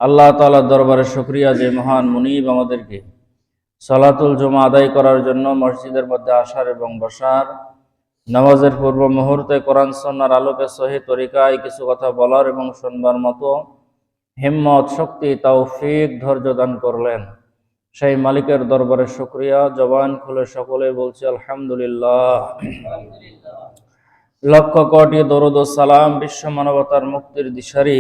আল্লাহ তাআলার দরবারে শুকরিয়া যে মহান মুনিব আমাদেরকে সালাতুল জুমা আদায় করার জন্য মসজিদের মধ্যে আসার এবং বসার, নামাজের পূর্ব মুহূর্তে কোরআন সুন্নাহর আলোকে সহিহ তরিকায় কিছু কথা বলার এবং শুনবার মতো হিম্মত, শক্তি, তৌফিক, ধৈর্য দান করলেন। সেই মালিকের দরবারে শুকরিয়া। জবান খুলে সকলে বলছি আলহামদুলিল্লাহ। লক্ষ কোটি দরুদ ও সালাম বিশ্ব মানবতার মুক্তির দিশারি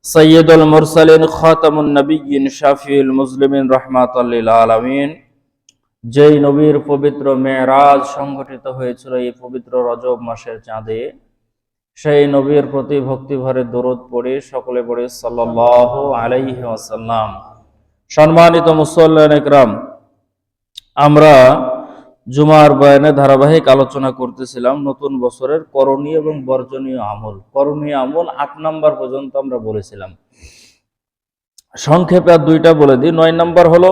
সৈয়দুল মুরসালিন খাতামুন নবিয়্যিন শাফিউল মুসলিমিন রাহমাতাল লিল আলামিন, যেই নবীর পবিত্র মেরাজ সংঘটিত হয়েছিল এই পবিত্র রজব মাসের চাঁদে, সেই নবীর প্রতি ভক্তি ভরে দরুদ পড়ে সকলে পড়ে সাল্লাল্লাহু আলাইহি ওয়াসাল্লাম। সম্মানিত মুসল্লিয়ান ইকরাম, আমরা জুমার বয়ানে ধারাবাহিক আলোচনা করতেছিলাম নতুন বছরের করণীয় এবং বর্জনীয় আমল। করণীয় আমল ৮ নাম্বার পর্যন্ত আমরা বলেছিলাম। সংক্ষেপে আর 2টা বলে দিই। 9 নাম্বার হলো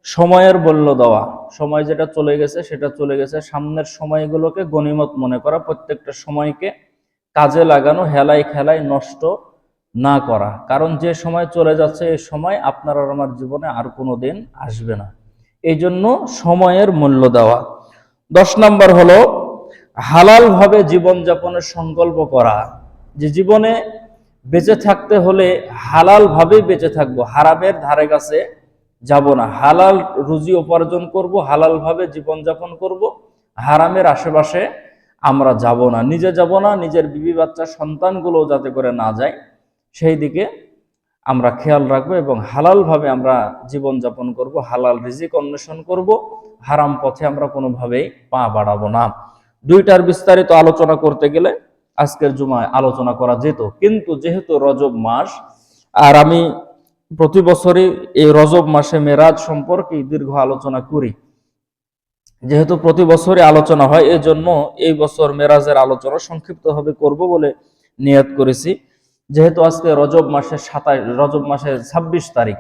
সময়ের মূল্য দেওয়া। সময় যেটা চলে গেছে সেটা চলে গেছে, সামনের সময়গুলোকে গনিমত মনে করা, প্রত্যেকটা সময়কে কাজে লাগানো, হেলায় খেলায় নষ্ট না করা। কারণ যে সময় চলে যাচ্ছে এই সময় আপনার আর আমার জীবনে আর কোনো দিন আসবে না, এই জন্য সময়ের মূল্য দেওয়া। 10 নাম্বার হলো হালাল ভাবে জীবনযাপনের সংকল্প করা, যে জীবনে বেঁচে থাকতে হলে হালাল ভাবেই বেঁচে থাকবো, হারামের ধারে কাছে যাব না। হালাল রুজি উপার্জন করব, হালাল ভাবে জীবনযাপন করব, হারামের আশেপাশে আমরা যাব না, নিজে যাব না, নিজের বিবি বাচ্চা সন্তানগুলো যাতে করে না যায় সেই দিকে আমরা খেয়াল রাখবো এবং হালাল ভাবে আমরা জীবনযাপন করব, হালাল রিজিক অন্বেষণ করব, হারাম পথে আমরা কোনোভাবেই পা বাড়াবো না। 2টার বিস্তারিত আলোচনা করতে গেলে আজকের জুমায় আলোচনা করা যেত, কিন্তু যেহেতু রজব মাস আর আমি প্রতি বছরই এই রজব মাসে মেরাজ সম্পর্কে দীর্ঘ আলোচনা করি, যেহেতু প্রতি বছরই আলোচনা হয়, এই জন্য এই বছর মেরাজের আলোচনা সংক্ষিপ্তভাবে করব বলে নিয়ত করেছি। যেহেতু আজকে রজব মাসের 26 তারিখ,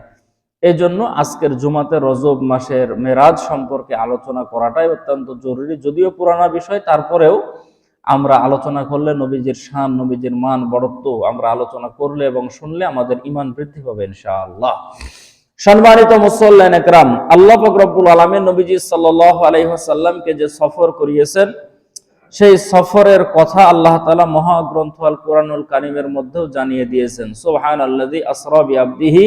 এই জন্য আজকের জুমাতে রজব মাসের মেরাজ সম্পর্কে আলোচনা করাটাই অত্যন্ত জরুরি। যদিও পুরানা বিষয়, তারপরেও আমরা আলোচনা করলে নবীজির শান, নবীজির মান, বড়ত্ব আমরা আলোচনা করলে এবং শুনলে আমাদের ঈমান বৃদ্ধি পাবে ইনশাআল্লাহ। সম্মানিত মুসল্লিয়ান ইকরাম, আল্লাহ পাক রব্বুল আলামিন নবীজি সাল্লাল্লাহু আলাইহি ওয়াসাল্লামকে যে সফর করিয়েছেন, সেই সফরের কথা আল্লাহ তাআলা মহাগ্রন্থ আল কোরআনুল কারীমের মধ্যেও জানিয়ে দিয়েছেন। সুবহানাল্লাযী আসরা বিআবদিহি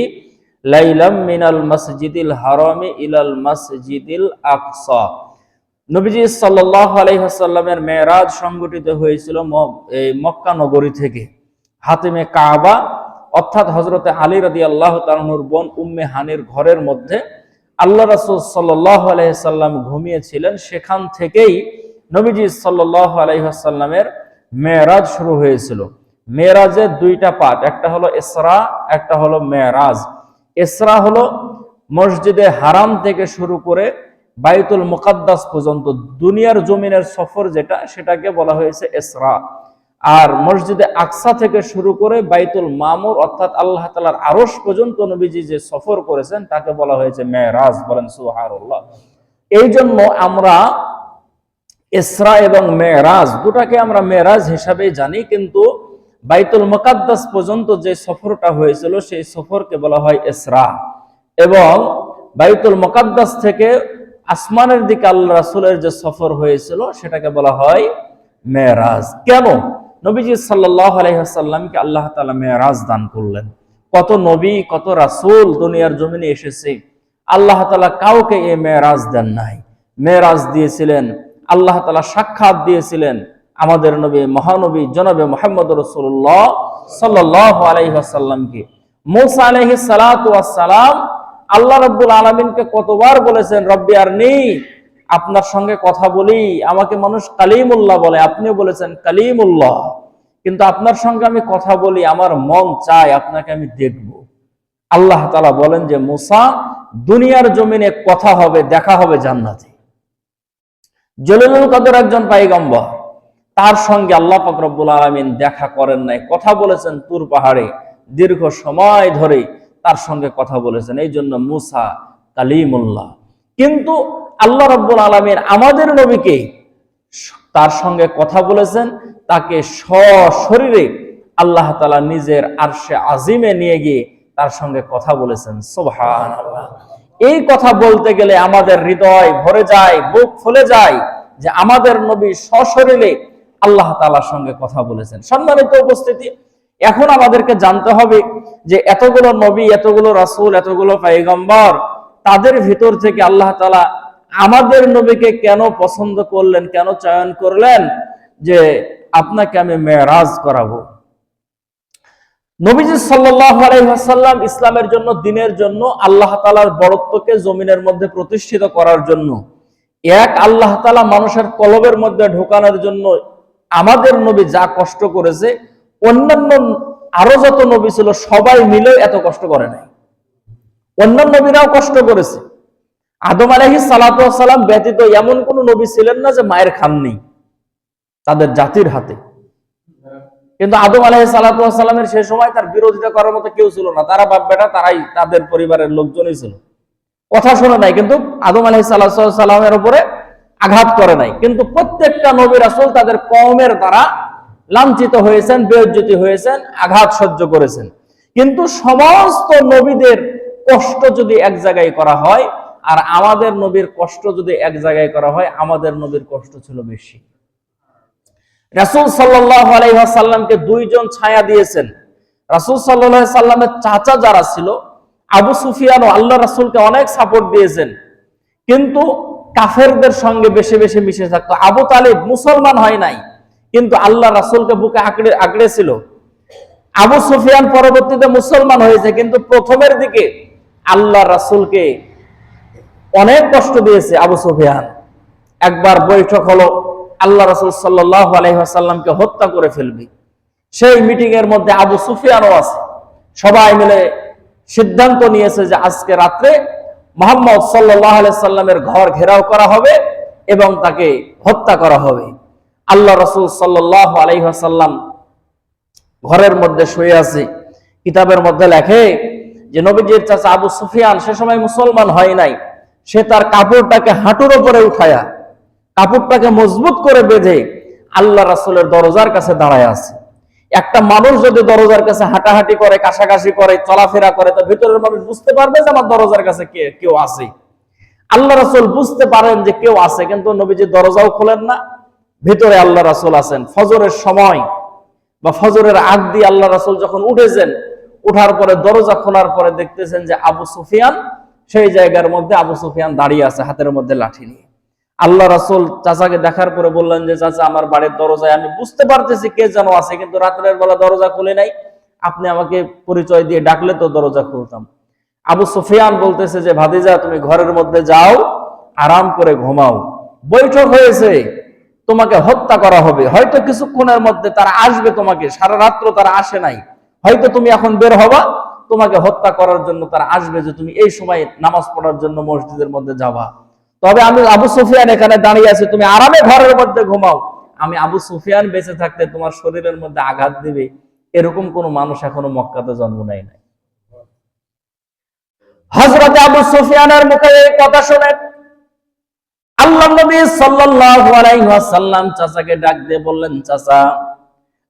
লাইলাম মিনাল মাসজিদিল হারামি ইলাল মাসজিদিল আকসা। নবীজি সাল্লাল্লাহু আলাইহি ওয়াসাল্লামের মেরাজ সংঘটিত হয়েছিল মক্কা নগরী থেকে হাতিমে কাবা, অর্থাৎ হযরতে আলী রাদিয়াল্লাহু তাআলা আনহুর বোন উম্মে হানির ঘরের মধ্যে আল্লাহ রাসূল সাল্লাল্লাহু আলাইহি ওয়াসাল্লাম ঘুমিয়েছিলেন। সেখান থেকেই নবীজি সাল্লাল্লাহু আলাইহি ওয়াসাল্লামের মেরাজ শুরু হয়েছিল। মেরাজের 2টা পার্ট, একটা হলো ইসরা, একটা হলো মেরাজ। ইসরা হলো মসজিদে হারাম থেকে শুরু করে বাইতুল মুকাদ্দাস পর্যন্ত দুনিয়ার জমিনের সফর, সেটাকে বলা হয়েছে ইসরা। আর মসজিদে আকসা থেকে শুরু করে বাইতুল মামুর অর্থাৎ আল্লাহ তাআলার আরশ পর্যন্ত নবীজি যে সফর করেছেন তাকে বলা হয়েছে মেরাজ। বলেন সুবহানাল্লাহ। এই জন্য আমরা ইসরা এবং মেরাজ দুটাকে আমরা মেরাজ হিসাবেই জানি, কিন্তু বাইতুল মুকাদ্দাস পর্যন্ত যে সফরটা হয়েছিল সেই সফরকে বলা হয় ইসরা, এবং বাইতুল মুকাদ্দাস থেকে আসমানের দিকে আল্লাহ রাসূলের যে সফর হয়েছিল সেটাকে বলা হয় মেরাজ। কেন নবীজি সাল্লাল্লাহু আলাইহি ওয়াসাল্লামকে আল্লাহ তাআলা মেরাজ দান করলেন? কত নবী, কত রাসূল দুনিয়ার জমিনে এসেছে, আল্লাহ তাআলা কাউকে এই মেরাজ দেন নাই। মেরাজ দিয়েছিলেন আল্লাহ তাআলা, সাক্ষাৎ দিয়েছিলেন আমাদের নবী, মহানবী জনাবে মুহাম্মদ রাসূলুল্লাহ সাল্লাল্লাহু আলাইহি ওয়াসাল্লামকে। মূসা আলাইহিস সালাতু ওয়াস সালাম আল্লাহ রাব্বুল আলামিনকে কতবার বলেছেন, রব্বি আরনি, আপনার সঙ্গে কথা বলি। আমাকে মানুষ কালিমুল্লাহ বলে, আপনিও বলেছেন কালিমুল্লাহ, কিন্তু আপনার সঙ্গে আমি কথা বলি, আমার মন চায় আপনাকে আমি দেখব। আল্লাহ তাআলা বলেন যে মূসা, দুনিয়ার জমিনে কথা হবে, দেখা হবে জান্নাতে। জলিলুল কদর একজন পয়গম্বর, তার সঙ্গে আল্লাহ পাক রব্বুল আলামিন দেখা করেন নাই, কথা বলেছেন তুর পাহাড়ে, দীর্ঘ সময় ধরে তার সঙ্গে কথা বলেছেন, এই জন্য মূসা কালিমুল্লাহ। কিন্তু আল্লাহ রাব্বুল আলামিন আমাদের নবীকে তার সঙ্গে কথা বলেছেন, তাকে সশরীরে আল্লাহ তাআলা নিজের আরশে আজিমে নিয়ে গিয়ে তার সঙ্গে কথা বলেছেন। সুবহানাল্লাহ। এই কথা বলতে গেলে আমাদের হৃদয় ভরে যায়, বুক ফুলে যায় যে আমাদের নবী সশরীরে আল্লাহ তাআলার সঙ্গে কথা বলেছেন। সম্মানিত উপস্থিতি, এখন আমাদেরকে জানতে হবে যে এতগুলো নবী, এতগুলো রাসূল, এতগুলো পয়গম্বর, তাদের ভিতর থেকে আল্লাহ তাআলা আমাদের নবীকে কেন পছন্দ করলেন, কেন চয়ন করলেন যে আপনাকে আমি মেরাজ করাবো। নবীজি সাল্লাল্লাহু আলাইহি ওয়াসাল্লাম ইসলামের জন্য, দ্বীনের জন্য, আল্লাহ তাআলার বরত্বকে জমিনের মধ্যে প্রতিষ্ঠিত করার জন্য, এক আল্লাহ তাআলা মানুষের কলবের মধ্যে ঢোকানোর জন্য আমাদের নবী যা কষ্ট করেছে, অন্যান্য আরো যত নবী ছিল সবাই মিলে এত কষ্ট করে নাই। অন্যান্য নবীরাও কষ্ট করেছে। আদম আলাইহিস সালাতু ওয়াস সালাম ব্যতীত এমন কোন নবী ছিলেন না যে মায়ের খাননি তাদের জাতির হাতে। কিন্তু আদম আলাইহিস সালাতু ওয়াস সালামের সেই সময় তার বিরোধিতা করার মতো কেউ ছিল না। তারা বাপ বেটা, তারাই, তাদের পরিবারের লোকজনই ছিল। কথা শোনে নাই, কিন্তু আদম আলাইহিস সালাতু ওয়াস সালামের উপরে আঘাত করে নাই। কিন্তু প্রত্যেকটা নবী রাসূল তাদের কওমের দ্বারা লাঞ্ছিত হয়েছেন, বেইজ্জতি হয়েছেন, আঘাত সহ্য করেছেন। কিন্তু সমস্ত নবীদের কষ্ট যদি এক জায়গায় করা হয় আর আমাদের নবীর কষ্ট যদি এক জায়গায় করা হয়, আমাদের নবীর কষ্ট ছিল বেশি। রাসূল সাল্লাল্লাহু আলাইহি ওয়াসাল্লামকে দুইজন ছায়া দিয়েছেন। রাসূল সাল্লাল্লাহু আলাইহি ওয়াসাল্লামের চাচা যারা ছিল, আবু সুফিয়ানও আল্লাহ রাসূলকে অনেক সাপোর্ট দিয়েছেন, কিন্তু কাফেরদের সঙ্গে বেশি বেশি মিশে থাকতো। আবু তালিব মুসলমান হয় নাই, কিন্তু আল্লাহ রাসূলকে বুকে আঁকড়ে ছিল। আবু সুফিয়ান পরবর্তীতে মুসলমান হয়েছে, কিন্তু প্রথমের দিকে আল্লাহ রাসূলকে অনেক কষ্ট দিয়েছে আবু সুফিয়ান। একবার বৈঠক হলো, আল্লাহ রাসূল সাল্লাল্লাহু আলাইহি ওয়াসাল্লামকে হত্যা করে ফেলবে। সেই মিটিং এর মধ্যে আবু সুফিয়ানও আছে। সবাই মিলে সিদ্ধান্ত নিয়েছে যে আজকে রাত্রে মুহাম্মদ সাল্লাল্লাহু আলাইহি ওয়াসাল্লামের ঘর ঘেরাও করা হবে এবং তাকে হত্যা করা হবে। আল্লাহ রাসূল সাল্লাল্লাহু আলাইহি ওয়াসাল্লাম ঘরের মধ্যে শুয়ে আছে। কিতাবের মধ্যে লেখে যে নবীজির চাচা আবু সুফিয়ান সে সময় মুসলমান হয় নাই। সে তার কাপড়টাকে হাঁটুর উপরে উঠায়া, কাপড়টাকে মজবুত করে বেঁধে আল্লাহ রাসূলের দরজার কাছে দাঁড়ায় আছে। একটা মানুষ যদি দরজার কাছে হাঁটাহাঁটি করে, কাশাকাশি করে, চলাফেরা করে, তো ভিতরের মানুষ বুঝতে পারবে যে আমার দরজার কাছে কেউ আছে। আল্লাহ রাসূল বুঝতে পারেন যে কেউ আছে, কিন্তু নবীজি দরজাও খোলেন না। ভিতরে আল্লাহ রাসূল আছেন। ফজরের সময় বা ফজরের আগ দিয়ে আল্লাহ রাসূল যখন উঠেছেন, উঠার পরে দরজা খোলার পরে দেখতেছেন যে আবু সুফিয়ান সেই জায়গার মধ্যে আবু সুফিয়ান দাঁড়িয়ে আছে হাতের মধ্যে লাঠি নিয়ে। আল্লাহ রাসূল চাচাকে দেখার পরে বললেন যে চাচা, আমার বাড়ির দরজায় আমি বুঝতে পারতেছি কে যেন আছে, কিন্তু রাতের বেলা দরজা খুলে নাই, আপনি আমাকে পরিচয় দিয়ে ডাকলে তো দরজা খুলতাম। আবু সুফিয়ান বলতেছে যে ভাতিজা, তুমি ঘরের মধ্যে যাও, আরাম করে ঘুমাও। বৈঠক হয়েছে, তোমাকে হত্যা করা হবে। হয়তো কিছুক্ষণের মধ্যে তারা আসবে, তোমাকে সারা রাত্র তারা আসে নাই, হয়তো তুমি এখন বের হবা, তোমাকে হত্যা করার জন্য তারা আসবে, যে তুমি এই সময় নামাজ পড়ার জন্য মসজিদের মধ্যে যাবা। তবে আমি আবু সুফিয়ান এখানে দাঁড়িয়ে আছি, তুমি আরামে ঘরের মধ্যে ঘুমাও। আমি আবু সুফিয়ান বেঁচে থাকতে তোমার শরীরের মধ্যে আঘাত দিবে, এরকম কোন মানুষ এখনো মক্কাতে জন্ম নেয় নাই। হযরত আবু সুফিয়ানের মুখে এই কথা শুনে আল্লাহ নবী সাল্লাল্লাহু আলাইহি ওয়াসাল্লাম চাচাকে ডাক দিয়ে বললেন, চাচা,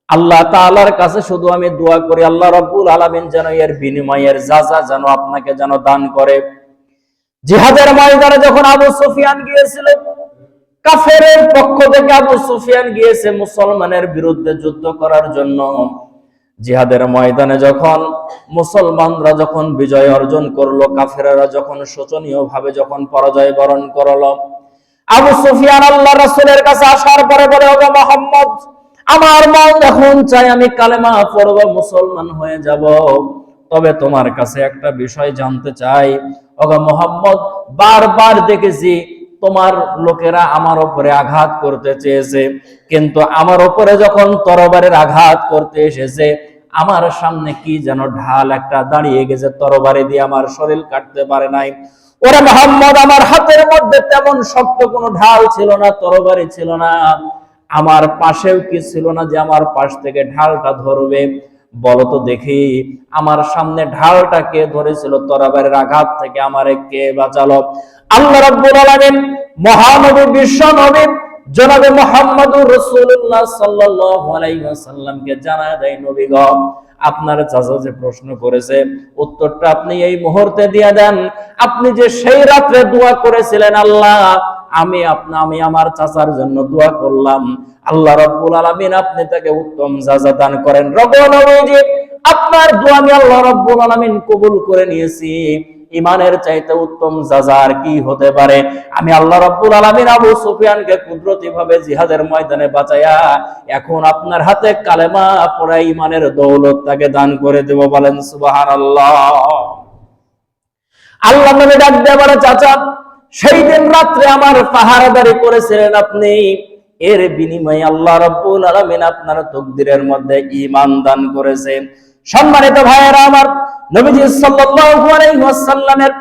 আল্লাহ তাআলার কাছে শুধু আমি দোয়া করি, আল্লাহ রাব্বুল আলামিন যেন এর বিনিময়ের যাজা যেন আপনাকে যেন দান করে। জিহাদের ময়দানে যখন আবু সুফিয়ান গিয়েছিল, কাফেরের পক্ষ থেকে আবু সুফিয়ান গিয়েছে মুসলমানের বিরুদ্ধে যুদ্ধ করার জন্য। জিহাদের ময়দানে যখন মুসলমানরা যখন বিজয় অর্জন করলো, কাফেররা যখন শোচনীয় ভাবে যখন পরাজয় বরণ করলো, আবু সুফিয়ান আল্লাহ রাসূলের কাছে আসার পরে বলে, ওগো মুহাম্মদ, আমার মন এখন চাই আমি কালেমা পড়ব, মুসলমান হয়ে যাব। তবে তোমার কাছে একটা বিষয় জানতে চাই, ওগো মুহাম্মদ, বারবার দেখেছি তোমার লোকেরা আমার উপরে আঘাত করতে চেয়েছে, কিন্তু আমার উপরে যখন তরবারের আঘাত করতে এসেছে, আমার সামনে কি যেন ঢাল একটা দাঁড়িয়ে গেছে, তরবারি দিয়ে আমার শরীর কাটতে পারে নাই। ওরে মুহাম্মদ, আমার হাতের মধ্যে তেমন শক্ত কোনো ঢাল ছিল না, তরবারি ছিল না, আমার পাশেও কি ছিল না যে আমার পাশ থেকে ঢালটা ধরবে। বলো তো দেখি, আমার সামনে ঢালটা কে ধরেছিল? তরবারির আঘাত থেকে আমারে কে বাঁচালো? আল্লাহ রাব্বুল আলামিন মহানবী বিশ্ব নবী জনাবে মুহাম্মদুর রাসূলুল্লাহ সাল্লাল্লাহু আলাইহি ওয়াসাল্লামকে জানায় দেয়, নবী গো, আপনার চাচা যে প্রশ্ন করেছে উত্তরটা আপনি এই মুহূর্তে দিয়ে দেন। আপনি যে সেই রাত্রে দোয়া করেছিলেন, আল্লাহ আমি আমার চাচার জন্য দোয়া করলাম, আল্লাহ রাব্বুল আলামিন আপনি তাকে উত্তম জাযা দান করেন। নবীজি আপনার দোয়া আমি আল্লাহ রাব্বুল আলামিন কবুল করে নিয়েছি। ইমানের চাইতে উত্তম জাযা আর কি হতে পারে? আমি আল্লাহ রাব্বুল আলামিন আবু সুফিয়ানকে কুদরতি ভাবে জিহাদের ময়দানে বাঁচায়া এখন আপনার হাতে কালেমা পড়া ইমানের দৌলত তাকে দান করে দেব। বলেন সুবহানাল্লাহ। আল্লাহ নবী ডাক দিয়ে বলে, চাচা সেই দিন রাত্রে আমার পাহারাদারি করেছিলেন আপনি, এর বিনিময়ে আল্লাহ রাব্বুল আলামিন আপনার তাকদীরের মধ্যে ঈমান দান করেছে। সম্মানিত ভাইয়েরা আমার, নবীজি সাল্লাল্লাহু আলাইহি ওয়াসাল্লামের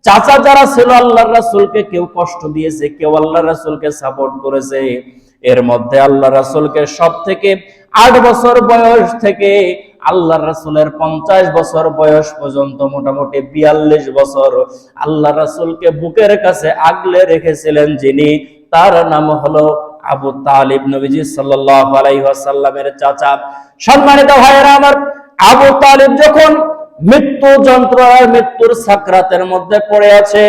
চাচা যারা ছিল আল্লাহর রাসূলকে কেউ কষ্ট দিয়েছে, কেউ আল্লাহর রাসূলকে সাপোর্ট করেছে। এর মধ্যে আল্লাহর রাসূলকে সবথেকে 8 বছর বয়স থেকে আল্লাহর রাসূলের 50 বছর বয়স পর্যন্ত মোটামুটি 42 বছর আল্লাহর রাসূলকে বুকের কাছে আগলে রেখেছিলেন যিনি, তার নাম হলো আবু তালিব, নবীজি সাল্লাল্লাহু আলাইহি ওয়াসাল্লামের চাচা। সম্মানিত ভাইয়েরা আমার, আবু তালিব যখন মৃত্যু যন্ত্রণার মৃত্যুর সাকরাতের মধ্যে পড়ে আছে,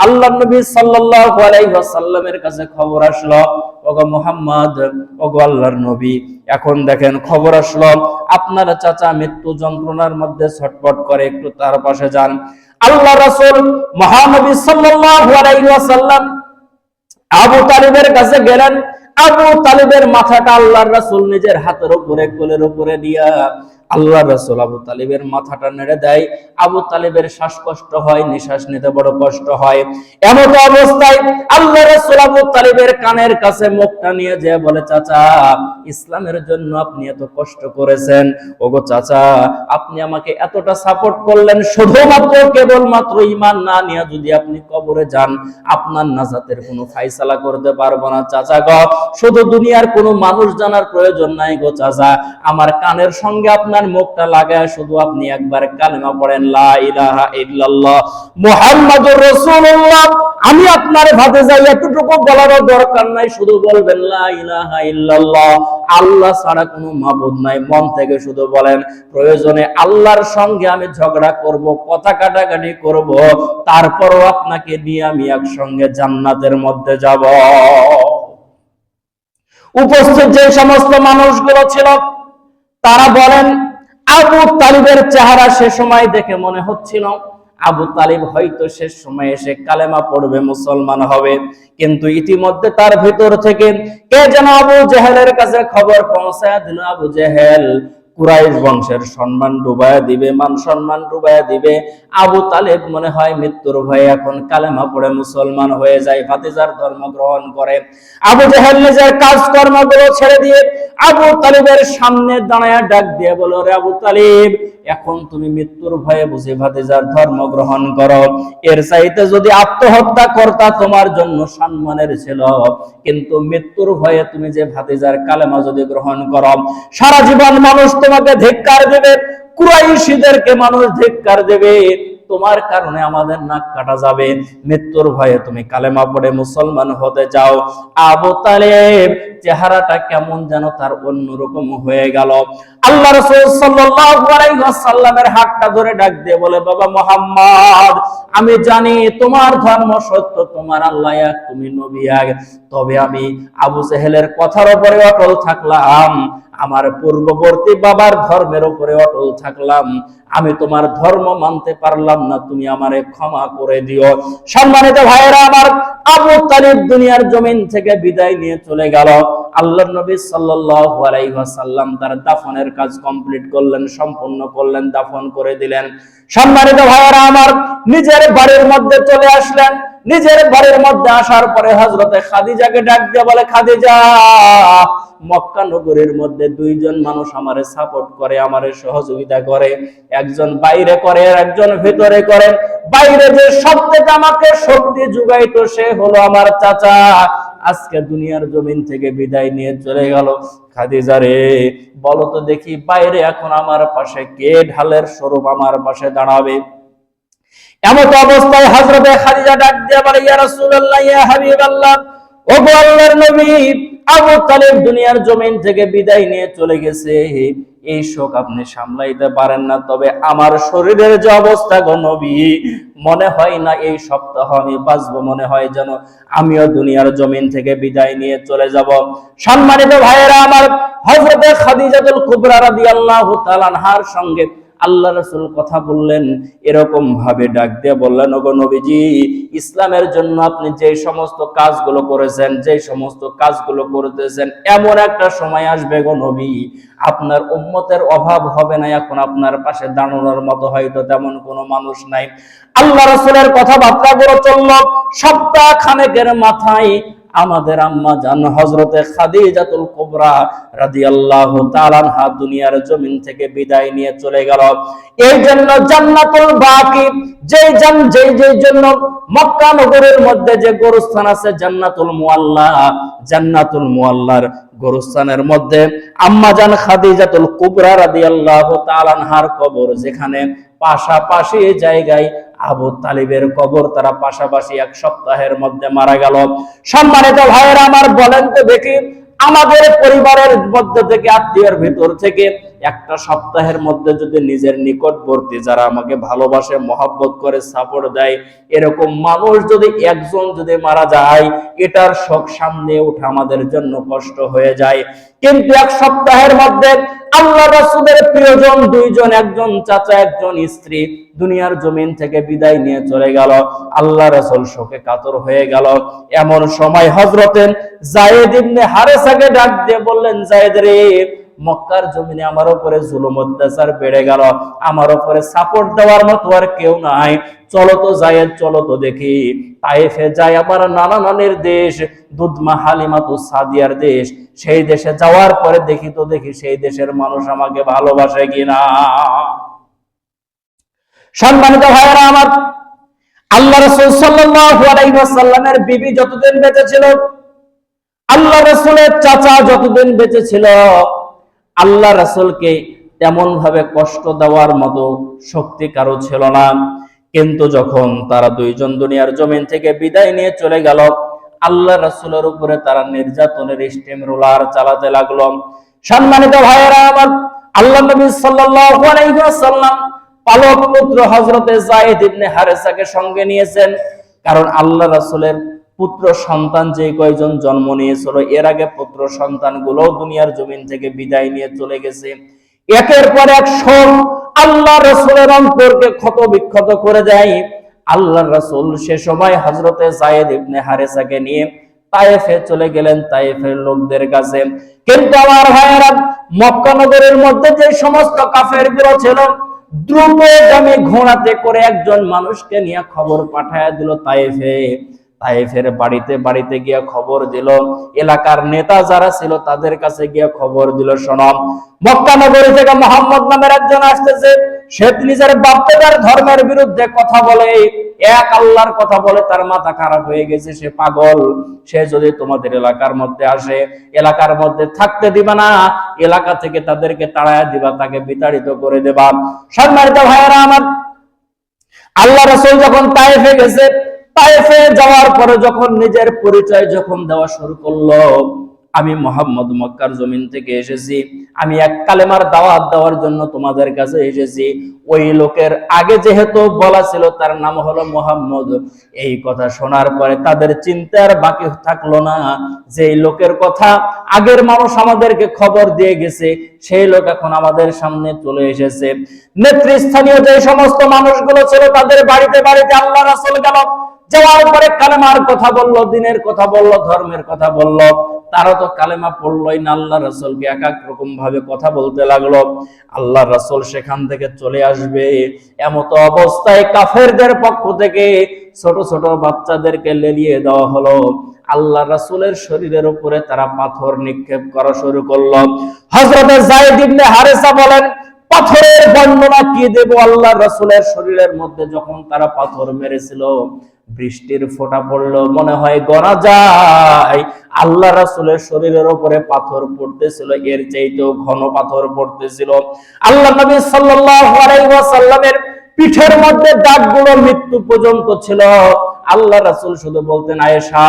আল্লাহর নবী সাল্লাল্লাহু আলাইহি ওয়াসাল্লামের কাছে খবর আসলো, ওগো মুহাম্মদ, ওগো আল্লাহর নবী, এখন দেখেন খবর আসলো আপনার চাচা মৃত্যু যন্ত্রণার মধ্যে ছটফট করে, একটু তার পাশে যান। আল্লাহর রাসূল মহানবী সাল্লাল্লাহু আলাইহি ওয়াসাল্লাম আবু তালিবের কাছে গেলেন। আবু তালিবের মাথাটা আল্লাহর রাসূল নিজের হাতের উপরে কোলের উপরে দিয়া আল্লাহর রাসূল আবু তালিবের মাথাটা নেড়ে দেয়। আবু তালিবের শ্বাসকষ্ট হয়, নিঃশ্বাস নিতে বড় কষ্ট হয়। এমন অবস্থায় আল্লাহর রাসূল আবু তালিবের কানের কাছে মুখটা নিয়ে যেয়ে বলে, চাচা ইসলামের জন্য আপনি এত কষ্ট করেছেন, ওগো চাচা আপনি আমাকে এতটা সাপোর্ট করলেন, শুধুমাত্র কেবলমাত্র ঈমান না নিয়ে যদি আপনি কবরে যান আপনার নাজাতের কোনো ফায়সালা করতে পারবো না। চাচা গো, শুধু দুনিয়ার কোনো মানুষ জানার প্রয়োজন নাই গো চাচা, আমার কানের সঙ্গে আপনার মুখটা লাগায় শুধু আপনি একবার কালেমা পড়েন, লা ইলাহা ইল্লাল্লাহ মুহাম্মাদুর রাসূলুল্লাহ। আমি আপনার ভাতিজা, এতটুকু বলার দরকার নাই, শুধু বলবেন লা ইলাহা ইল্লাল্লাহ, আল্লাহ ছাড়া কোনো মাবুদ নাই। মন থেকে শুধু বলেন, প্রয়োজনে আল্লাহর সঙ্গে আমি ঝগড়া করব, কথা কাটাকাটি করব, তারপরও আপনাকে নিয়ে আমি একসঙ্গে জান্নাতের মধ্যে যাব। উপস্থিত যে সমস্ত মানুষগুলো ছিল তারা বলেন, আবু তালিবের চেহারা সে সময় দেখে মনে হচ্ছিল আবু তালিব হয়তো শেষ সময় এসে কালেমা পড়বে, মুসলমান হবে। কিন্তু ইতিমধ্যে তার ভিতর থেকে কে যেন আবু জেহেলের কাছে খবর পৌঁছায় দিল, আবু জেহেল কুরাইশ বংশের সম্মান ডুবায়া দিবে, মান সম্মান ডুবায়া দিবে। আবু তালিব মনে হয় মৃত্যুর ভয়ে এখন কালেমা পড়ে মুসলমান হয়ে যায়, ভাতিজার ধর্ম গ্রহণ করে। আবু জেহেল নিজের কাজকর্মগুলো ছেড়ে দিয়ে আবু তালিবের সামনে দাঁড়ায় ডাক দিয়ে বলো, রে আবু তালিব, এখন তুমি মৃত্যুর ভয়ে বুঝি ভাতিজার ধর্ম গ্রহণ করো? এর চাইতে যদি আত্মহত্যা করতা তোমার জন্য সম্মানের ছিল, কিন্তু মৃত্যুর ভয়ে তুমি যে ভাতিজার কালেমা যদি গ্রহণ করো, সারা জীবন মানুষ তোমাকে ধিক্কার দেবে, কুরাইশীদেরকে মানুষ ধিক্কার দেবে, তোমার কারণে আমাদের নাক কাটা যাবে। মৃত্যুর ভয়ে তুমি কালেমা পড়ে মুসলমান হতে যাও। আবু তালেব চেহারাটা কেমন যেন তার অন্যরকম হয়ে গেল। আল্লাহ রাসূল সাল্লাল্লাহু আলাইহি ওয়াসাল্লামের হাতটা ধরে ডাক দিয়ে বলে, বাবা মুহাম্মদ, আমি জানি তোমার ধর্ম সত্য, তোমার আল্লাহ এক, তুমি নবী এক, তবে আমি আবু জেহেলের কথার উপরে অটল থাকলাম, আমার পূর্ববর্তী বাবার ধর্মের উপরে অটল থাকলাম, আমি তোমার ধর্ম মানতে পারলাম না, তুমি আমারে ক্ষমা করে দিও। সম্মানিত ভাইয়েরা আমার, আবু তালিব দুনিয়ার জমিন থেকে বিদায় নিয়ে চলে গেল। আল্লাহর নবী সাল্লাল্লাহু আলাইহি ওয়াসাল্লাম তার দাফনের কাজ কমপ্লিট করলেন, সম্পূর্ণ করলেন, দাফন করে দিলেন। সম্মানিত ভাইয়েরা আমার, নিজের বাড়ির মধ্যে চলে আসলেন। নিজের বাড়ির মধ্যে আসার পরে হযরতে খাদিজাকে ডাক দিয়ে বলে, খাদিজা, মক্কা নগরীর মধ্যে দুইজন মানুষ আমারে সাপোর্ট করে, আমারে সহযোগিতা করে, একজন বাইরে করে আর একজন ভিতরে করে। বাইরে যে সবথেকে আমাকে শক্তি যোগাইতো সে হলো আমার চাচা, আজকে দুনিয়ার জমিন থেকে বিদায় নিয়ে চলে গেল। খাদিজা রে, বলো তো দেখি বাইরে এখন আমার পাশে কে ঢালের স্বরূপ আমার পাশে দাঁড়াবে? এমন অবস্থায় হযরতে খাদিজা ডাক দিয়ে বলে, ইয়া রাসূলুল্লাহ, ইয়া হাবিবাল্লাহ, ওগো আল্লাহর নবী, আবু তালেব দুনিয়ার জমিন থেকে বিদায় নিয়ে চলে গেছে, এই শোক আপনি সামলাইতে পারেন না। তবে আমার শরীরের যে অবস্থা গো নবী, মনে হয় না এই সপ্তাহ আমি বাঁচবো, মনে হয় যেন আমিও দুনিয়ার জমিন থেকে বিদায় নিয়ে চলে যাব। সম্মানিত ভাইয়েরা আমার, হযরতে খাদিজাতুল কুবরা রাদিয়াল্লাহু তাআলা আনহার সঙ্গে আল্লাহ রাসূল কথা বললেন, এরকম ভাবে ডাক দিয়ে বললেন, ওগো নবীজি, ইসলামের জন্য আপনি যে সমস্ত কাজগুলো করেছেন, যে সমস্ত কাজগুলো করতেছেন, এমন একটা সময় আসবে গো নবী, আপনার উম্মতের অভাব হবে না। এখন আপনার পাশে দাঁড়ানোর মতো হয়তো তেমন কোনো মানুষ নাই। আল্লাহ রাসূলের কথাবার্তা গুলো চলল। সপ্তাহ খানেকের মাথায় আমাদের আম্মা জান হযরতে খাদিজাতুল কুবরা রাদিয়াল্লাহু তাআলা আনহা দুনিয়ার জমিন থেকে বিদায় নিয়ে চলে গেল। এই জন্য জান্নাতুল বাকি, যেই জন্য মক্কা নগরের মধ্যে যে গোরস্থান আছে জান্নাতুল মুআল্লা, জান্নাতুল মুআল্লার গোরস্থানের মধ্যে আম্মা জান খাদিজাতুল কুবরা রাদিয়াল্লাহু তাআলা আনহার কবর, যেখানে পাশাপাশি জায়গায় আবু তালিবের কবর, তারা পাশাপাশি এক সপ্তাহের মধ্যে মারা গেল। সম্মানিত ভাইয়েরা আমার, বলেন তো দেখি, আমাদের পরিবারের মধ্যে থেকে, আত্মীয়ের ভিতর থেকে একটা সপ্তাহের মধ্যে যদি নিজের নিকটবর্তী যারা আমাকে ভালোবাসে, মহব্বত করে, সাপোর্ট দেয়, এরকম মানুষ যদি একজন যদি মারা যায়, এটার শোক সামনে ওঠা আমাদের জন্য কষ্ট হয়ে যায়। কিন্তু এক সপ্তাহের মধ্যে আল্লাহ রাসূলের প্রিয়জন দুইজন, একজন চাচা, একজন স্ত্রী দুনিয়ার জমিন থেকে বিদায় নিয়ে চলে গেল। আল্লাহ রাসূল শোকে কাতর হয়ে গেল। এমন সময় হযরতে যায়েদ ইবনে হারেসাকে ডাক দিয়ে বললেন, যায়েদ রে, মক্কার জমিনে আমার উপরে জুলুম অত্যাচার বেড়ে গেল, আমার উপরে সাপোর্ট দেওয়ার মতো আর কেউ নাই, চলো তো যায়েদ, চলো তো দেখি তায়েফে যাই, আমার নানা নানির দেশ, দুধমা হালিমাতু সাদিয়ার দেশ, সেই দেশে যাওয়ার পরে দেখি সেই দেশের মানুষ আমাকে ভালোবাসে কিনা। সম্মানিত ভাইয়েরা আমার, আল্লাহ রাসূল সাল্লাল্লাহু আলাইহি ওয়াসাল্লামের বিবি যতদিন বেঁচে ছিল, আল্লাহ রাসূলের চাচা যতদিন বেঁচে ছিল, আল্লাহ রাসূলকে তেমন ভাবে কষ্ট দেওয়ার মতো শক্তি কারো ছিল না। কিন্তু যখন তারা দুইজন দুনিয়ার জমিন থেকে বিদায় নিয়ে চলে গেল, আল্লাহ রাসূলের উপরে তারা নির্যাতনের স্টিম রোলার চালাতে লাগলো। সম্মানিত ভাইয়েরা আমার, আল্লাহ নবী সাল্লাল্লাহু আলাইহি ওয়াসাল্লাম পালক পুত্র হযরতে যায়েদ ইবনে হারেসাকে সঙ্গে নিয়েছেন। কারণ আল্লাহ রাসূলের পুত্র সন্তান যে কয়জন জন্ম নিয়েছিল, এর আগে পুত্র সন্তানগুলো দুনিয়ার জমিন থেকে বিদায় নিয়ে চলে গেছে। একের পর এক শোক আল্লাহ রাসূলের অন্তরকে ক্ষত বিক্ষত করে দেয়। আল্লাহ রাসূল সে সময় হযরতে যায়েদ ইবনে হারেসাকে নিয়ে তায়েফে চলে গেলেন, তায়েফের লোকদের কাছে। কিন্তু আমার ভাইয়েরা, মক্কা নগরের মধ্যে যে সমস্ত কাফেরগুলো ছিল, দ্রুতগামী ঘোড়াতে করে একজন মানুষকে নিয়ে খবর পাঠায় দিল তায়েফে। তায়েফের বাড়িতে বাড়িতে গিয়ে খবর দিল, এলাকার নেতা যারা ছিল তাদের কাছে গিয়ে খবর দিল, শোনো, মক্কা নগরী থেকে মুহাম্মদ নামের একজন আসতেছে, সে নিজের বাপ-দাদার ধর্মের বিরুদ্ধে কথা বলে, এক আল্লাহর কথা বলে, তার মাথা খারাপ হয়ে গেছে, সে পাগল। সে যদি তোমাদের এলাকার মধ্যে আসে, এলাকার মধ্যে থাকতে দিবা না, এলাকা থেকে তাদেরকে তাড়ায় দিবা, তাকে বিতাড়িত করে দেবা। সম্মানিত ভাইয়েরা আমার, আল্লাহ রাসূল যখন তায়েফে গেছে, তায়েফে যাওয়ার পরে যখন নিজের পরিচয় যখন দেওয়া শুরু করলো, আমি মুহাম্মদ মক্কার জমিন থেকে এসেছি, আমি এক কালেমার দাওয়াত দেওয়ার জন্য তোমাদের কাছে এসেছি। ওই লোকের আগে যেহেতু বলা ছিল তার নাম হলো মুহাম্মদ, এই কথা শোনার পরে তাদের চিন্তার বাকি থাকলো না যে এই লোকের কথা আগের মানুষ আমাদেরকে খবর দিয়ে গেছে, সেই লোক এখন আমাদের সামনে চলে এসেছে। নেতৃস্থানীয় যে সমস্ত মানুষগুলো ছিল, তাদের বাড়িতে বাড়িতে আল্লাহ রাসূল গেল, যাওয়ার পরে কালেমার কথা বলল, দিনের কথা বলল, ধর্মের কথা বলল। তারা তো কালেমা পড়লই না, আল্লাহ রাসূলকে এক এক রকম ভাবে কথা বলতে লাগলো। আল্লাহ রাসূল সেখান থেকে চলে আসবে, এমত অবস্থায় কাফেরদের পক্ষ থেকে ছোট ছোট বাচ্চাদেরকে লেলিয়ে দেওয়া হলো। আল্লাহ রাসূলের শরীরের উপরে তারা পাথর নিক্ষেপ করা শুরু করলো। হযরতে যায়েদ ইবনে হারেসা বলেন, পাথরের বর্ণনা কি দেব? আল্লাহ রাসূলের শরীরের মধ্যে যখন তারা পাথর মেরেছিল, বৃষ্টির ফোঁটা পড়লো, মনে হয় গড়া যায়। আল্লাহ রাসূলের শরীরের উপরে পাথর পড়তেছিল, এর চাইতেও ঘন পাথর পড়তেছিল। আল্লাহ নবী সাল্লাল্লাহু আলাইহি ওয়াসাল্লামের পিঠের মধ্যে দাগগুলো মৃত্যু পর্যন্ত ছিল। আল্লাহ রাসূল শুধু বলতেন, আয়েশা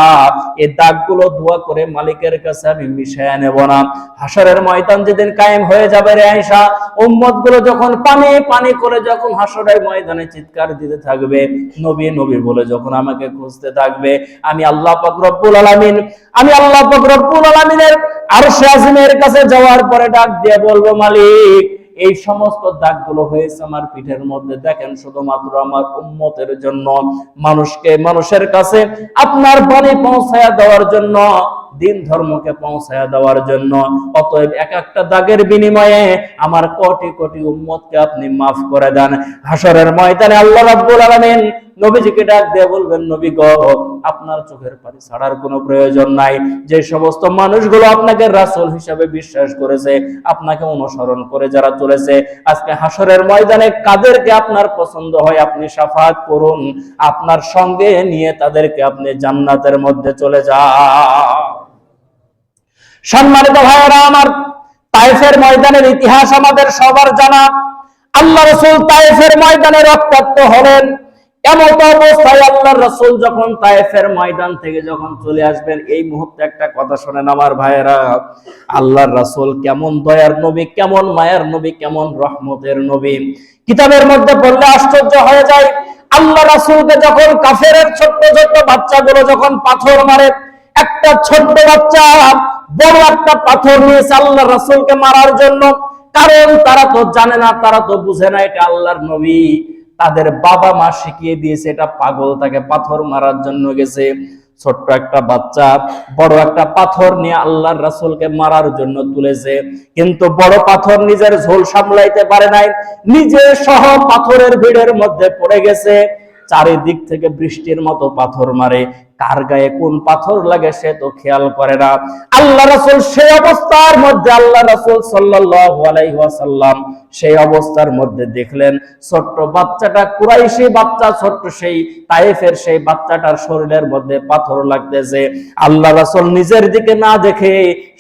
এই দাগগুলো দোয়া করে মালিকের কাছে আমি মিশায়া নেব না। হাসরের ময়দান যেদিন কায়েম হয়ে যাবে রে আয়েশা, উম্মত গুলো যখন পানি পানি করে যখন হাসরের ময়দানে চিৎকার দিতে থাকবে, নবী নবী বলে যখন আমাকে খুঁজতে থাকবে, আমি আল্লাহ পাক রব্বুল আলামিনের আরশে আজিমের কাছে যাওয়ার পরে ডাক দিয়ে বলবো, মালিক এই সমস্ত দাগগুলো হয়েছে আমার পিঠের মধ্যে, দেখেন শুধুমাত্র আমার উম্মতের জন্য, মানুষের কাছে আপনার বাণী পৌঁছায়া দেওয়ার জন্য, দিন ধর্মকে পৌঁছায়া দেওয়ার জন্য। অতএব এক একটা দাগের বিনিময়ে আমার কোটি কোটি উম্মতকে আপনি মাফ করে দেন। হাসরের ময়দানে আল্লাহ রাব্বুল আলামিন নবীজিকে ডাক দিয়ে বলবেন, নবী গো, আপনার চোখের পানি ছাড়ার কোনো প্রয়োজন নাই। যে সমস্ত মানুষগুলো আপনাকে রাসূল হিসেবে বিশ্বাস করেছে, আপনাকে অনুসরণ করে যারা চলেছে, আজকে হাসরের ময়দানে কাদেরকে আপনার পছন্দ হয় আপনি শাফাআত করুন, আপনার সঙ্গে নিয়ে তাদেরকে আপনি জান্নাতের মধ্যে চলে যান। সম্মানিত ভাইয়েরা আমার, তায়েফের ময়দানের ইতিহাস আমাদের সবার জানা। আল্লাহ রাসূল তায়েফের ময়দানে রক্তাক্ত হলেন। এমত অবস্থায় আল্লাহ রাসূল যখন তায়েফের ময়দান থেকে যখন চলে আসবেন, এই মুহূর্তে একটা কথা শুনেন আমার ভাইয়েরা, আল্লাহর রাসূল কেমন দয়ার নবী, কেমন মায়ার নবী, কেমন রহমতের নবী, কিতাবের মধ্যে পড়লে আশ্চর্য হয়ে যায়। আল্লাহ রাসূলকে যখন কাফেরের ছোট্ট ছোট্ট বাচ্চাগুলো যখন পাথর মারে, একটা ছোট্ট বাচ্চা বড় একটা পাথর নিয়েছে আল্লাহ রাসূলকে মারার জন্য। কারণ তারা তো জানে না, তারা তো বুঝে না এটা আল্লাহর নবী। তাদের বাবা মা শিখিয়ে দিয়েছে এটা পাগল, তাকে পাথর মারার জন্য গেছে। ছোট্ট একটা বাচ্চা বড় একটা পাথর নিয়ে আল্লাহর রাসূলকে মারার জন্য তুলেছে, কিন্তু বড় পাথর নিজের ঝোল সামলাইতে পারে নাই, নিজে সহ পাথরের ভিড়ের মধ্যে পড়ে গেছে। চারিদিক থেকে বৃষ্টির মতো পাথর মারে, কার গায়ে কোন পাথর লাগে সে তো খেয়াল করে না। আল্লাহ রাসূল সেই অবস্থার মধ্যে, আল্লাহ রাসূল সাল্লাল্লাহু আলাইহি ওয়াসাল্লাম সেই অবস্থার মধ্যে দেখলেন ছোট্ট বাচ্চাটা, কুরাইশি বাচ্চা, ছোট্ট সেই তায়েফের সেই বাচ্চাটার শরীরের মধ্যে পাথর লাগতেছে। আল্লাহ রাসূল নিজের দিকে না দেখে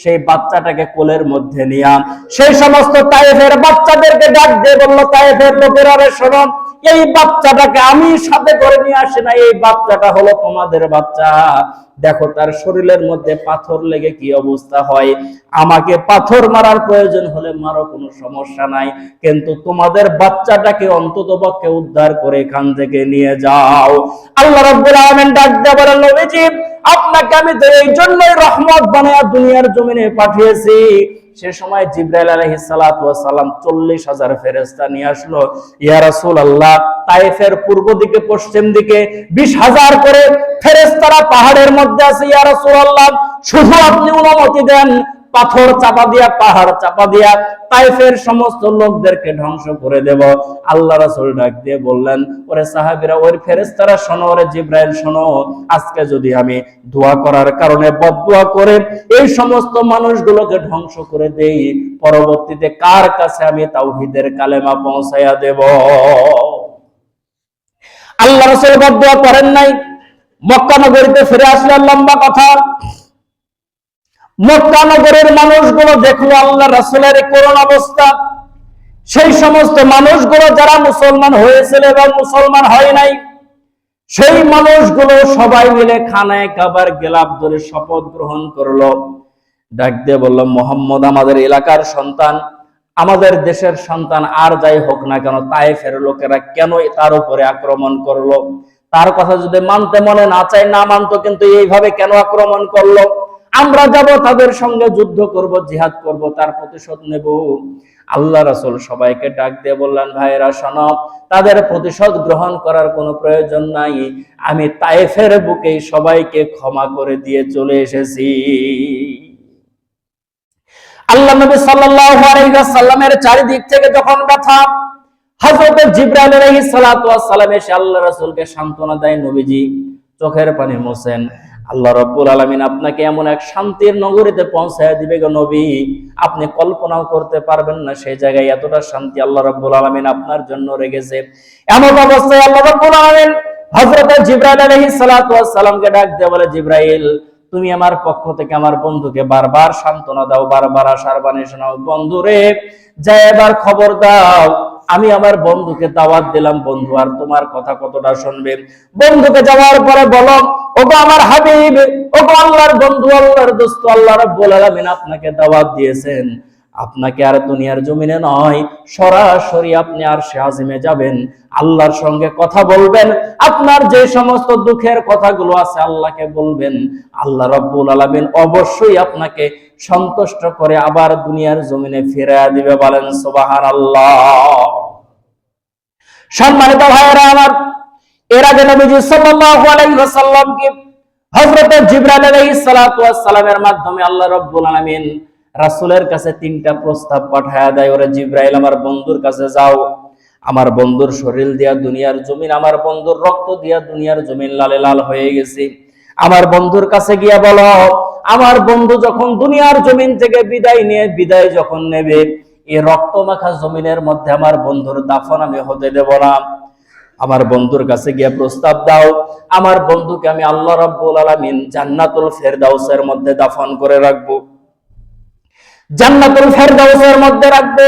সেই বাচ্চাটাকে কোলের মধ্যে নিয়ে সেই সমস্ত তায়েফের বাচ্চাদেরকে ডাক দিয়ে বলল, তায়েফের লোকেরা রে শোনো, এই বাচ্চাটাকে আমি সাথে করে নিয়ে আসি না, এই বাচ্চাটা হলো তোমাদের বাচ্চা। দেখো তার শরীরের মধ্যে পাথর লেগে কি অবস্থা হয়, আমাকে পাথর মারার প্রয়োজন হলে মারো, কোনো সমস্যা নাই, কিন্তু তোমাদের বাচ্চাটাকে অন্ততপক্ষে উদ্ধার করে এখান থেকে নিয়ে যাও। আল্লাহ রাব্বুল আলামিন ডাক দিয়ে বলেন, নবীজি আপনাকে আমি তো এই জন্যই রহমত বানায়া দুনিয়ার জমিনে পাঠিয়েছি। সে সময় জিবরাইল আলাইহিস সালাতু ওয়াস সালাম 40,000 ফেরেশতা নিয়ে আসলো। ইয়া রাসূলুল্লাহ, তায়েফের পূর্ব দিকে পশ্চিম দিকে 20,000 করে ফেরেশতারা পাহাড়ের মধ্যে আছে। ইয়া রাসূলুল্লাহ, শুধু আপনি অনুমতি দেন, পাথর চাপা দিয়া, পাহাড় চাপা দিয়া তায়েফের সমস্ত লোকদেরকে ধ্বংস করে দেব। আল্লাহ রাসূল ডাক দিয়ে বললেন, ওরে সাহাবীরা, ওই ফেরেশতারা শোনো, ওরে জিবরাইল শোনো, আজকে যদি আমি দোয়া করার কারণে বদদোয়া করে এই সমস্ত মানুষগুলোকে ধ্বংস করে দেই, পরবর্তীতে কার কাছে আমি তাওহীদের কালেমা পৌঁছায়া দেব? আল্লাহ রাসূল বদদোয়া করেন নাই। মক্কা নগরীতে ফিরে আসলেন। লম্বা কথা, মক্কা নগরের মানুষগুলো দেখলো আল্লাহ রাসূলের করুণ অবস্থা। সেই সমস্ত মানুষগুলো যারা মুসলমান হয়েছিল এবং মুসলমান হয় নাই, সেই মানুষগুলো সবাই মিলে খানায় কাবার গেলাপ ধরে শপথ গ্রহণ করলো। ডাক দিয়ে বলল, মুহাম্মদ আমাদের এলাকার সন্তান, আমাদের দেশের সন্তান, আর যাই হোক না কেন, তায়েফের লোকেরা কেন তার উপরে আক্রমণ করলো? তার কথা যদি মানতে মনে না চাই, না মানতো, কিন্তু এইভাবে কেন আক্রমণ করলো? আমরা যাব, তাদের সঙ্গে যুদ্ধ করব, জিহাদ করব, তার প্রতিশোধ নেব। আল্লাহ রাসূল সবাইকে ডাক দিয়ে বললেন, ভাইরা শোনো, তাদের প্রতিশোধ গ্রহণ করার কোনো প্রয়োজন নাই, আমি তায়েফের বুকেই সবাইকে ক্ষমা করে দিয়ে চলে এসেছি। আল্লাহ নবী সাল্লাল্লাহু আলাইহি ওয়াসাল্লামের চারিদিক থেকে যখন ব্যথা, হযরত জিবরাইল আলাইহিস সালাতু ওয়াস সালাম এসে আল্লাহ রাসূলকে সান্ত্বনা দেয়, নবীজি চোখের পানি মোছেন, আল্লাহ রাব্বুল আলামিন আপনাকে এমন এক শান্তির নগরীতে পৌঁছায় দিবে গো নবী, আপনি কল্পনাও করতে পারবেন না সেই জায়গায় এতটা শান্তি আল্লাহ রাব্বুল আলামিন আপনার জন্য রেখেছে। এমন অবস্থায় আল্লাহ রাব্বুল আলামিন হযরত জিবরাইল আলাইহিস সালাতু ওয়াস সালামকে ডাক দিয়ে বলে, জিবরাইল তুমি আমার পক্ষ থেকে আমার বন্ধুকে বারবার সান্ত্বনা দাও, বারবার আশার বাণী শোনাও, বন্ধুরে যা এবার খবর দাও আমি আমার বন্ধুকে দাওয়াত দিলাম, বন্ধু আর তোমার কথা কতটা শুনবে? বন্ধুকে যাওয়ার পরে বলো, ওগো আমার হাবিব, ওগো আল্লাহর বন্ধু, আল্লাহর দোস্ত, আল্লাহ রাব্বুল আলামিন আপনাকে দাওয়াত দিয়েছেন, আপনাকে আর দুনিয়ার জমিনে নয়, সরাসরি আপনি আরশে আজিমে যাবেন, আল্লাহর সঙ্গে কথা বলবেন, আপনার যে সমস্ত দুঃখের কথাগুলো আছে আল্লাহকে বলবেন, আল্লাহ রাব্বুল আলামিন অবশ্যই আপনাকে সন্তুষ্ট করে আবার দুনিয়ার জমিনে ফিরিয়ে দিবে। বলেন সুবহানাল্লাহ। সম্মানিত ভাইয়েরা আমার, এর আগে নবীজি সাল্লাল্লাহু আলাইহি ওয়াসাল্লামকে হযরত জিবরাইল আলাইহিস সালাতু ওয়াস সালামের মাধ্যমে আল্লাহ রাব্বুল আলামিন রাসূলের কাছে 3টা প্রস্তাব পাঠায়া দেয়, ওরে জিবরাইল আমার বন্ধুর কাছে যাও, আমার বন্ধুর শরীর দিয়া দুনিয়ার জমিন, আমার বন্ধুর রক্ত দিয়া দুনিয়ার জমিন লালে লাল হয়ে গেছে, আমার বন্ধুর কাছে গিয়া বলো, আমার বন্ধু যখন দুনিয়ার জমিন থেকে বিদায় যখন নেবে, এই রক্ত মাখা জমিনের মধ্যে আমার বন্ধুর দাফন আমি হতে দেব না। আমার বন্ধুর কাছে গিয়া প্রস্তাব দাও, আমার বন্ধুকে আমি আল্লাহ রাব্বুল আলামিন জান্নাতুল ফেরদাউসের মধ্যে দাফন করে রাখবো, জান্নাতুল ফেরদাউসের মধ্যে রাখবো।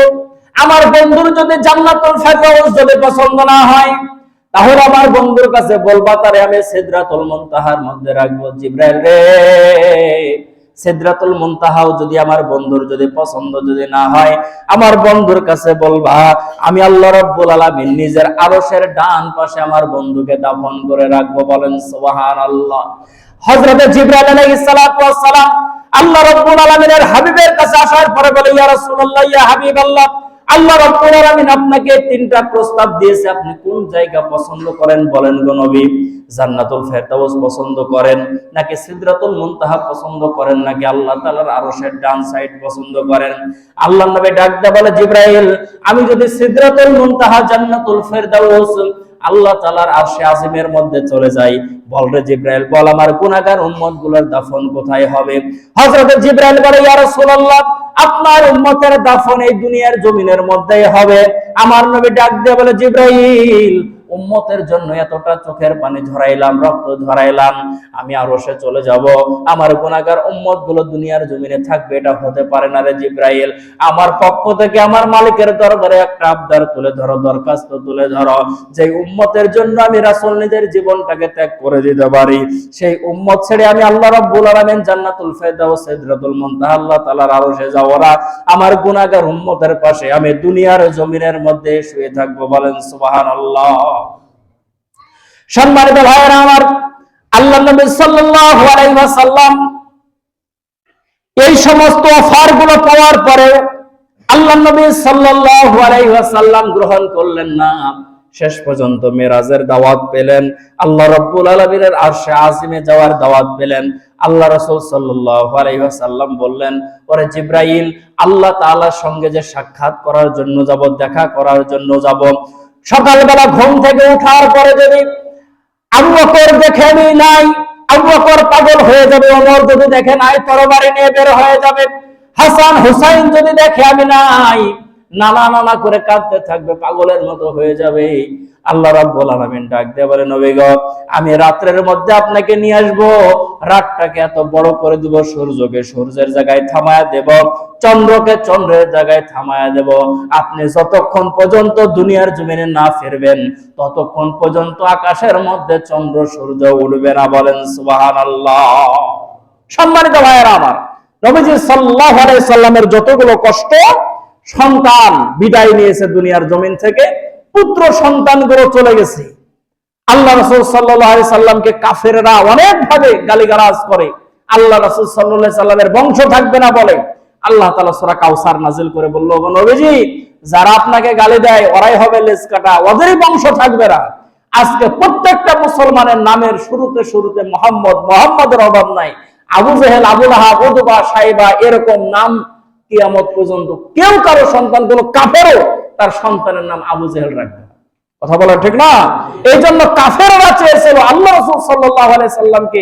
আমার বন্ধুর যদি জান্নাতুল ফেরদাউস যদি পছন্দ না হয়, তাহলে আমার বন্ধুর কাছে বলবা তারে আমি সিদরাতুল মুনতাহার মধ্যে রাখবো। জিবরাইল রে, সিদরাতুল মুনতাহাও যদি আমার বন্ধুর যদি পছন্দ যদি না হয়, আমার বন্ধুর কাছে বলবা আমি আল্লাহ রাব্বুল আলামিন নিজের আরশের ডান পাশে আমার বন্ধুকে দাফন করে রাখবো। বলেন সুবহানাল্লাহ। হযরত জিবরাইল আলাইহিস সালাতু ওয়াস সালাম আল্লাহ রাব্বুল আলামিনের হাবিবের কাছে আসার পরে বলে, ইয়া রাসূলুল্লাহ, ইয়া হাবিবাল্লাহ, আল্লাহ রাব্বুল আলামিন আপনাকে 3টা প্রস্তাব দিয়েছে, আপনি কোন জায়গা পছন্দ করেন বলেন গো নবী? জান্নাতুল ফেরদাউস পছন্দ করেন, নাকি সিদরাতুল মুনতাহা পছন্দ করেন, নাকি আল্লাহ তাআলার আরশের ডান সাইড পছন্দ করেন? আল্লাহর নবী ডাক দিয়ে বলে, জিবরাইল, আমি যদি সিদরাতুল মুনতাহা জান্নাতুল ফেরদাউস আল্লাহ তাআলার আরশে আজিমের মধ্যে চলে যাই, বল রে জিবরাইল, বল আমার গুনাহগার উম্মতগুলোর দাফন কোথায় হবে? হযরত জিবরাইল বলে, ইয়া রাসূলুল্লাহ, আপনার উম্মতের দাফন এই দুনিয়ার জমিনের মধ্যেই হবে। আমার নবী ডাক দিয়ে বলে, জিবরাইল, উম্মতের জন্য এতটা চোখের পানি ঝরাইলাম, রক্ত ঝরাইলাম, আমি আরশে চলে যাব, আমার গুনাহগার উম্মতগুলো দুনিয়ার জমিনে থাকবে, এটা হতে পারে না রে জিবরাইল। আমার পক্ষ থেকে আমার মালিকের দরবারে একটা আবদার তুলে ধরো, দরখাস্ত তুলে ধরো, যে উম্মতের জন্য আমি রাসূল নিজের জীবনটাকে ত্যাগ করে দিতে পারি, সেই উম্মত ছেড়ে আমি আল্লাহ রাব্বুল আলামিন জান্নাতুল ফেরদাউস সিদরাতুল মুনতাহা আল্লাহ তাআলার আরশে যাব না, আমার গুনাহগার উম্মতের পাশে আমি দুনিয়ার জমিনের মধ্যে শুয়ে থাকবো। বলেন সুবহানাল্লাহ। সম্মানিত ভাইয়েরা আমার, আল্লাহ নবী সাল্লাল্লাহু আলাইহি ওয়াসাল্লাম এই সমস্ত অফার গুলো পাওয়ার পরে আল্লাহ নবী সাল্লাল্লাহু আলাইহি ওয়াসাল্লাম গ্রহণ করলেন না, শেষ পর্যন্ত মেরাজের দাওয়াত পেলেন, আল্লাহ রাব্বুল আলামিনের আরশে আজিমে যাওয়ার দাওয়াত পেলেন। আল্লাহ রাসূল সাল্লাল্লাহু আলাইহি ওয়াসাল্লাম বললেন, ওরে জিবরাইল, আল্লাহ তাআলার সঙ্গে যে সাক্ষাৎ করার জন্য যাব, দেখা করার জন্য যাব, সকালবেলা ঘুম থেকে ওঠার পরে যদি আবু বকর দেখে নাই, আবু বকর পাগল হয়ে যাবে, ওমর যদি দেখে নাই তরবারি নিয়ে বের হয়ে যাবে, হাসান হুসাইন যদি দেখে আমি নাই, নানা নানা করে কাঁদতে থাকবে, পাগলের মতো হয়ে যাবে। আল্লাহ রাব্বুল আলামিন ডাক দিয়ে বলে, নবী গো, আমি রাত্রের মধ্যে আপনাকে নিয়ে আসবো, রাতটাকে এত বড় করে দেব, সূর্যকে সূর্যের জায়গায় থামায়া দেব, চন্দ্রকে চন্দ্রের জায়গায় থামায়া দেব, আপনি যতক্ষণ পর্যন্ত দুনিয়ার জমিনে না ফিরবেন ততক্ষণ পর্যন্ত আকাশের মধ্যে চন্দ্র সূর্য উঠবে না। বলেন সুবহানাল্লাহ। সম্মানিত ভাইয়েরা আমার, নবীজি সাল্লাল্লাহু আলাইহি সাল্লামের যতগুলো কষ্ট, সন্তান বিদায় নিয়েছে দুনিয়ার জমিন থেকে, পুত্র সন্তানগুলো চলে গেছে। আল্লাহ রাসূল সাল্লাল্লাহু আলাইহি সাল্লামকে কাফেররা অনেক ভাবে গালিগালাজ করে, আল্লাহ রাসূল সাল্লাল্লাহু আলাইহি সাল্লামের বংশ থাকবে না বলে। আল্লাহ তাআলা সূরা কাউসার নাযিল করে বলল, ওগো নবীজি, যারা আপনাকে গালি দেয় ওরাই হবে লেজ কাটা, ওদেরই বংশ থাকবে না। আজকে প্রত্যেকটা মুসলমানের নামের শুরুতে শুরুতে মুহাম্মদ, মুহাম্মাদের অভাব নাই। আবু জেহেল, আবু লাহাব, উতবা, সাইবা, এরকম নাম কিয়ামত পর্যন্ত কেউ কারো সন্তানগুলো কাফেরও তার সন্তানের নাম আবু জেহেল রাখবে। কথা বলা ঠিক না? এই জন্য কাফেররা চেয়েছিল আল্লাহ রাসূল সাল্লাল্লাহু আলাইহি সাল্লামকে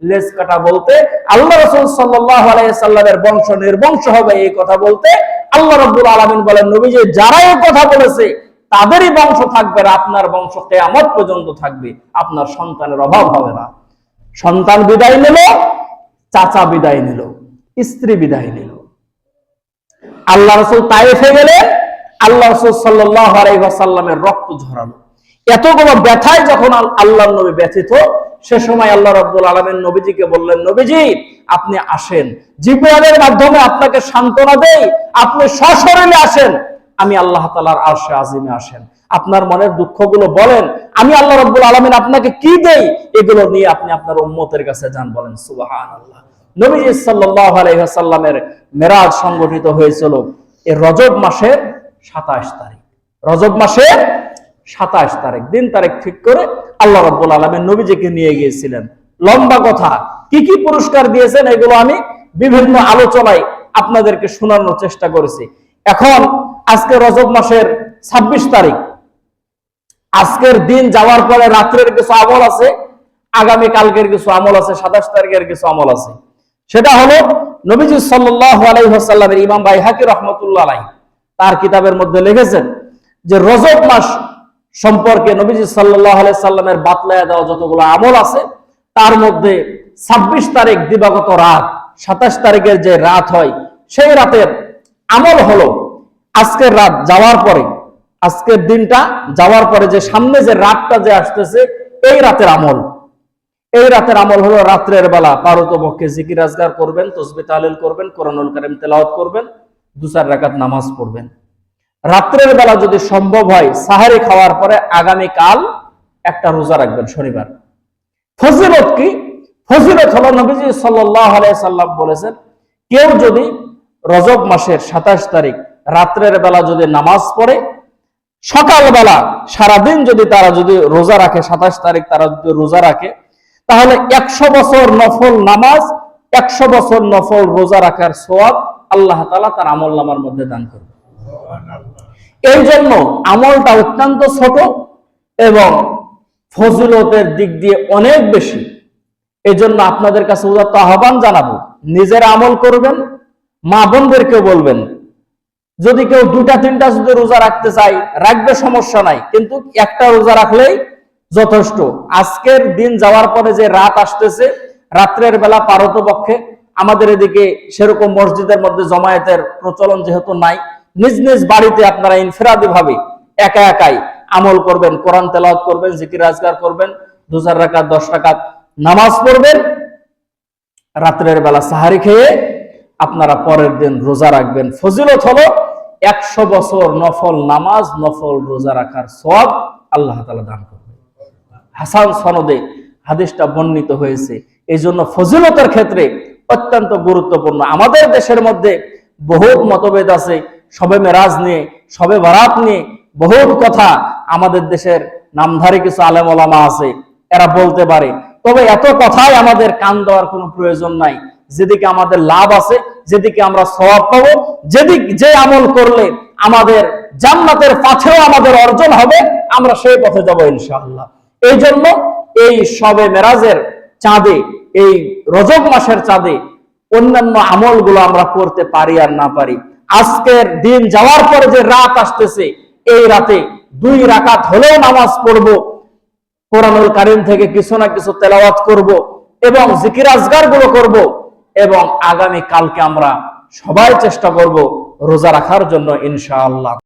লেজ কাটা বলতে, আল্লাহ রাসূল সাল্লাল্লাহু আলাইহি সাল্লামের বংশ নির্বংশ হবে এই কথা বলতে। আল্লাহ রাব্বুল আলামিন বলেন, নবীজি যারা এই কথা বলেছে তাদেরই বংশ থাকবে না, আপনার বংশ কিয়ামত পর্যন্ত থাকবে, আপনার সন্তানের অভাব হবে না। সন্তান বিদায় নিল, চাচা বিদায় নিল, স্ত্রী বিদায় নিল। আল্লাহ রাসূল তায়েফে গেলেন, আল্লাহ রাসূল সাল্লাল্লাহু আলাইহি ওয়াসাল্লামের রক্ত ঝরালো। এতগুলো ব্যথায় যখন আল্লাহর নবী ব্যথিত, সে সময় আল্লাহ রাব্বুল আলামিন নবীজিকে বললেন, নবীজি আপনি আসেন, জিবরাইলের মাধ্যমে আপনাকে সান্ত্বনা দেই, আপনি সশরীরে আসেন, আমি আল্লাহ তাআলার আরশে আজিমে আসেন, আপনার মনের দুঃখগুলো বলেন, আমি আল্লাহ রাব্বুল আলামিন আপনাকে কি দেই, এগুলো নিয়ে আপনি আপনার উম্মতের কাছে যান। বলেন সুবহানাল্লাহ। নবীজি সাল্লাল্লাহু আলাইহি ওয়াসাল্লামের মেরাজ সংগঠিত হয়েছিল এই রজব মাসের 27 তারিখ। রজব মাসের 27 তারিখ দিন তারিখ ঠিক করে আল্লাহ রাব্বুল আলামিন নবীজিকে নিয়ে গিয়েছিলেন। লম্বা কথা, কি কি পুরস্কার দিয়েছেন এগুলো আমি বিভিন্ন আলোচনায় আপনাদেরকে শোনানোর চেষ্টা করেছি। এখন আজকে রজব মাসের 26 তারিখ, আজকের দিন যাওয়ার পরে রাত্রের কিছু আমল আছে, আগামী কালকের কিছু আমল আছে, 27 তারিখের কিছু আমল আছে। সেটা হলো নবীজি সাল্লাল্লাহু আলাইহি ওয়াসাল্লামের ইমাম বাইহাকি রাহমাতুল্লাহ আলাইহি তার কিতাবের মধ্যে লিখেছেন যে রজব মাস সম্পর্কে নবীজি সাল্লাল্লাহু আলাইহি সাল্লামের বাতলায়া দেওয়া যতগুলো আমল আছে, তার মধ্যে 26 তারিখ দিবাগত রাত, 27 তারিখের যে রাত হয়, সেই রাতের আমল হলো আজকের রাত যাওয়ার পরে, আজকের দিনটা যাওয়ার পরে যে সামনে যে রাতটা যে আসতেছে, এই রাতের আমল, এই রাতের আমল হলো রাত্রের বেলা পারতপক্ষে জিকির আজগার করবেন, তাসবিহ তাহলিল করবেন, কোরআনুল কারীম তেলাওয়াত করবেন, 2-4 রাকাত নামাজ পড়বেন। রাত্রের বেলা যদি সম্ভব হয় সাহারি খাওয়ার পরে আগামী কাল একটা রোজা রাখবেন শনিবার। ফজিলত কি? ফজিলত হলো নবীজি সাল্লাল্লাহু আলাইহি সাল্লাম বলেছেন, কেউ যদি রজব মাসের 27 তারিখ রাত্রের বেলা যদি নামাজ পড়ে, সকালবেলা সারাদিন যদি তারা যদি রোজা রাখে, 27 তারিখ তারা যদি রোজা রাখে, তাহলে 100 বছর নফল নামাজ, 100 বছর নফল রোজা রাখার সওয়াব আল্লাহ তাআলা তার আমলনামার মধ্যে দান করবে। এই জন্য আমলটা অত্যন্ত ছোট এবং ফজিলতের দিক দিয়ে অনেক বেশি। এই জন্য আপনাদের কাছে উদাত্ত আহ্বান জানাবো, নিজেরা আমল করবেন, মা বোনদেরকে বলবেন, যদি কেউ 2-3টা যদি রোজা রাখতে চায় রাখবে, সমস্যা নাই, কিন্তু একটা রোজা রাখলেই যথেষ্ট। আজকের দিন যাওয়ার পরে যে রাত আসতেছে, রাত্রের বেলা পারতপক্ষে আমাদের এদিকে সেরকম মসজিদের মধ্যে জমায়েতের প্রচলন যেহেতু নাই, নিজ নিজ বাড়িতে আপনারা ইনফিরাদি ভাবে একা একাই আমল করবেন, কোরআন তেলাওয়াত করবেন, জিকির আজকার করবেন, 2-4 রাকাত 10 রাকাত নামাজ পড়বেন, রাত্রের বেলা সাহারি খেয়ে আপনারা পরের দিন রোজা রাখবেন। ফজিলত হলো 100 বছর নফল নামাজ, নফল রোজা রাখার সওয়াব আল্লাহ তাআলা দান করবেন। হাসান সনদে হাদিসটা বর্ণিত হয়েছে। এই জন্য ফজিলতের ক্ষেত্রে অত্যন্ত গুরুত্বপূর্ণ। আমাদের দেশের মধ্যে বহুত মতভেদ আছে, শবে মেরাজ নিয়ে, শবে বারাত নিয়ে বহুত কথা আমাদের দেশের নামধারী কিছু আলেম ওলামা আছে, এরা বলতে পারে। তবে এত কথাই আমাদের কান দেওয়ার কোনো প্রয়োজন নাই। যেদিকে আমাদের লাভ আছে, যেদিকে আমরা সওয়াব পাবো, যে আমল করলে আমাদের জান্নাতের পথেও আমাদের অর্জন হবে, আমরা সেই পথে যাব ইনশাআল্লাহ। এই জন্য এই শবে মেরাজের চাঁদে, এই রজব মাসের চাঁদে অন্যান্য আমলগুলো আমরা করতে পারি আর না পারি, আজকের দিন যাওয়ার পরে যে রাত আসতেছে, এই রাতে 2 রাকাত হলেও নামাজ পড়বো, কোরআনুল কারীম থেকে কিছু না কিছু তেলাওয়াত করব এবং জিকির আজগার গুলো করব, এবং আগামী কালকে আমরা সবাই চেষ্টা করব রোজা রাখার জন্য ইনশাআল্লাহ।